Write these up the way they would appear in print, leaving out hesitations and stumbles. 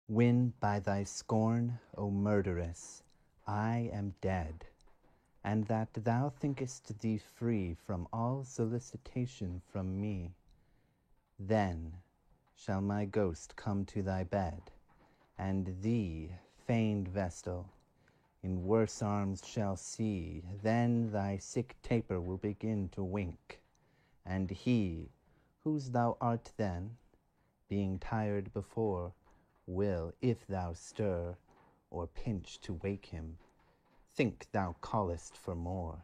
When by thy scorn, O murderess, I am dead, and that thou thinkest thee free from all solicitation from me, then shall my ghost come to thy bed, and thee, feigned vestal, in worse arms shall see. Then thy sick taper will begin to wink, and he, whose thou art then, being tired before, will, if thou stir, or pinch to wake him, think thou callest for more,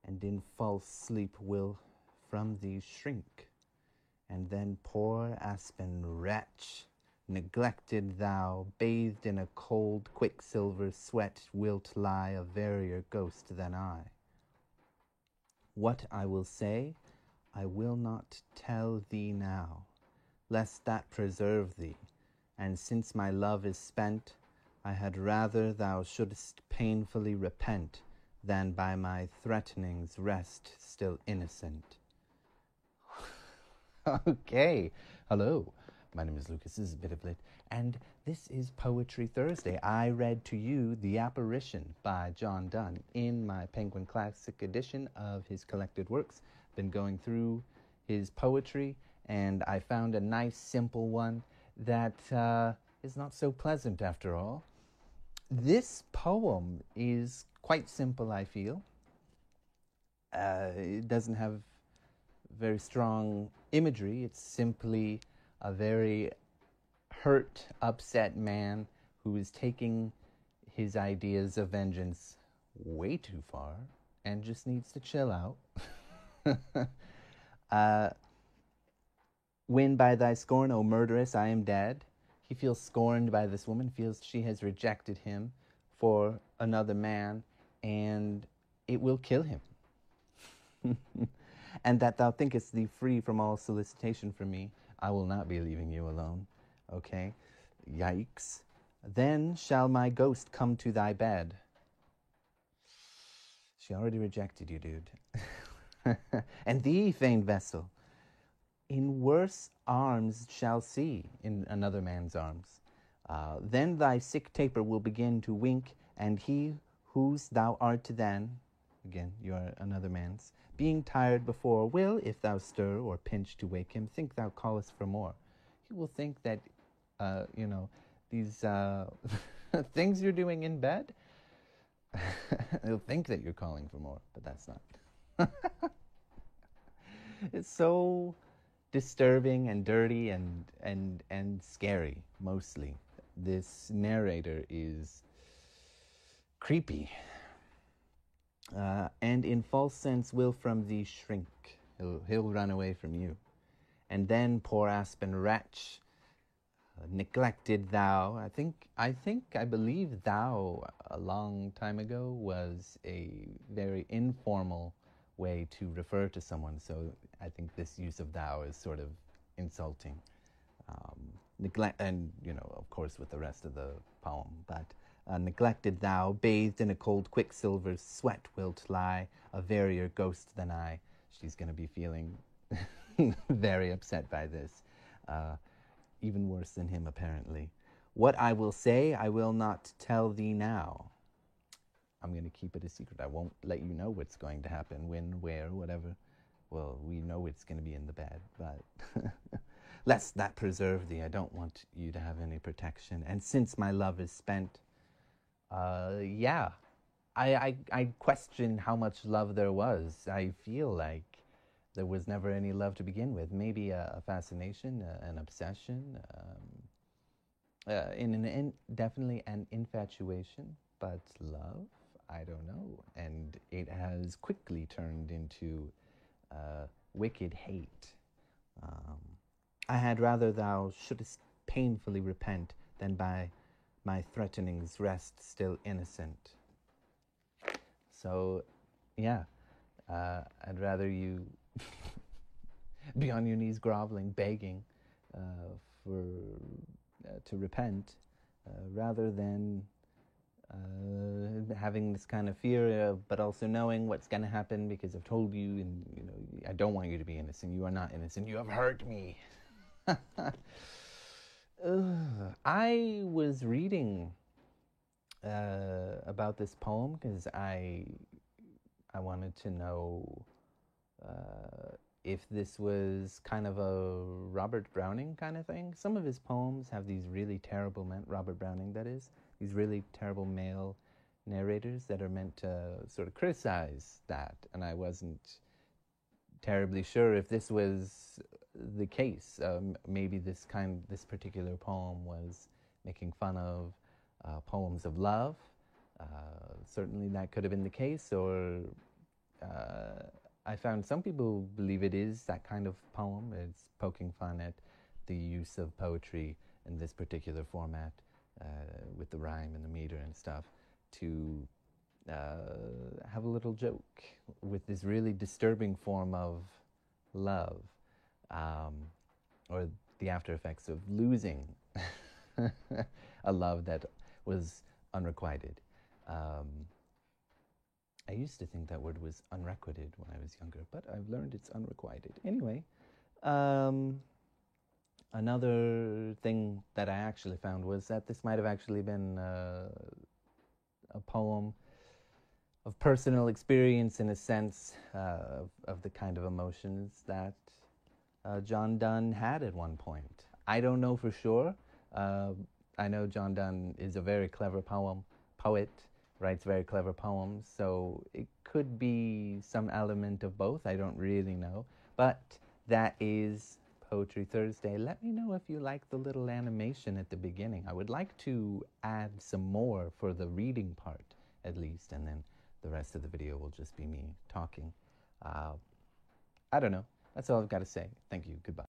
and in false sleep will from thee shrink. And then, poor aspen wretch, neglected thou, bathed in a cold quicksilver sweat, wilt lie a verier ghost than I. What I will say, I will not tell thee now, lest that preserve thee. And since my love is spent, I had rather thou shouldst painfully repent, than by my threatenings rest still innocent. Okay, hello. My name is Lucas. This is a bit of lit, and this is Poetry Thursday. I read to you The Apparition by John Donne in my Penguin Classic edition of his collected works. Been going through his poetry, and I found a nice, simple one that is not so pleasant after all. This poem is quite simple, I feel. It doesn't have very strong imagery. It's simply a very hurt, upset man who is taking his ideas of vengeance way too far and just needs to chill out. When by thy scorn, O murderess, I am dead. He feels scorned by this woman, feels she has rejected him for another man, and it will kill him. And that thou thinkest thee free from all solicitation from me, I will not be leaving you alone. Okay? Yikes. Then shall my ghost come to thy bed. She already rejected you, dude. And thee, feigned vessel, in worse arms shall see, in another man's arms. Then thy sick taper will begin to wink, and he whose thou art then, again, you are another man's, being tired before, will, if thou stir or pinch to wake him, think thou callest for more. He will think that, these things you're doing in bed, he'll think that you're calling for more, but that's not. It's so disturbing and dirty and scary, mostly. This narrator is creepy. And in false sense will from thee shrink. He'll run away from you. And then, poor aspen wretch, neglected thou. I believe thou a long time ago was a very informal way to refer to someone. So I think this use of thou is sort of insulting. Neglect, and of course, with the rest of the poem, but neglected thou, bathed in a cold quicksilver sweat, wilt lie a verier ghost than I. She's going to be feeling very upset by this, even worse than him, apparently. What I will say, I will not tell thee now. I'm going to keep it a secret. I won't let you know what's going to happen, when, where, whatever. Well, we know it's going to be in the bed, but lest that preserve thee, I don't want you to have any protection. And since my love is spent, I question how much love there was. I feel like there was never any love to begin with. Maybe a fascination, an obsession, definitely an infatuation, but love, I don't know. And it has quickly turned into wicked hate. I had rather thou shouldst painfully repent, than by my threatenings rest still innocent. So, yeah, I'd rather you be on your knees groveling, begging to repent, rather than having this kind of fear, but also knowing what's going to happen, because I've told you, and I don't want you to be innocent. You are not innocent. You have hurt me. I was reading about this poem because I wanted to know if this was kind of a Robert Browning kind of thing. Some of his poems have these really terrible men, Robert Browning that is, these really terrible male narrators that are meant to sort of criticize that, and I wasn't terribly sure if this was the case. Maybe this particular poem was making fun of poems of love. Certainly that could have been the case, or I found some people believe it is that kind of poem. It's poking fun at the use of poetry in this particular format, with the rhyme and the meter and stuff, to have a little joke with this really disturbing form of love, or the after effects of losing a love that was unrequited. I used to think that word was unrequited when I was younger, but I've learned it's unrequited. Anyway, another thing that I actually found was that this might have actually been a poem of personal experience, in a sense, of the kind of emotions that John Donne had at one point. I don't know for sure. I know John Donne is a very clever poet, writes very clever poems, so it could be some element of both. I don't really know. But that is Poetry Thursday. Let me know if you like the little animation at the beginning. I would like to add some more for the reading part, at least, and then the rest of the video will just be me talking. I don't know. That's all I've got to say. Thank you. Goodbye.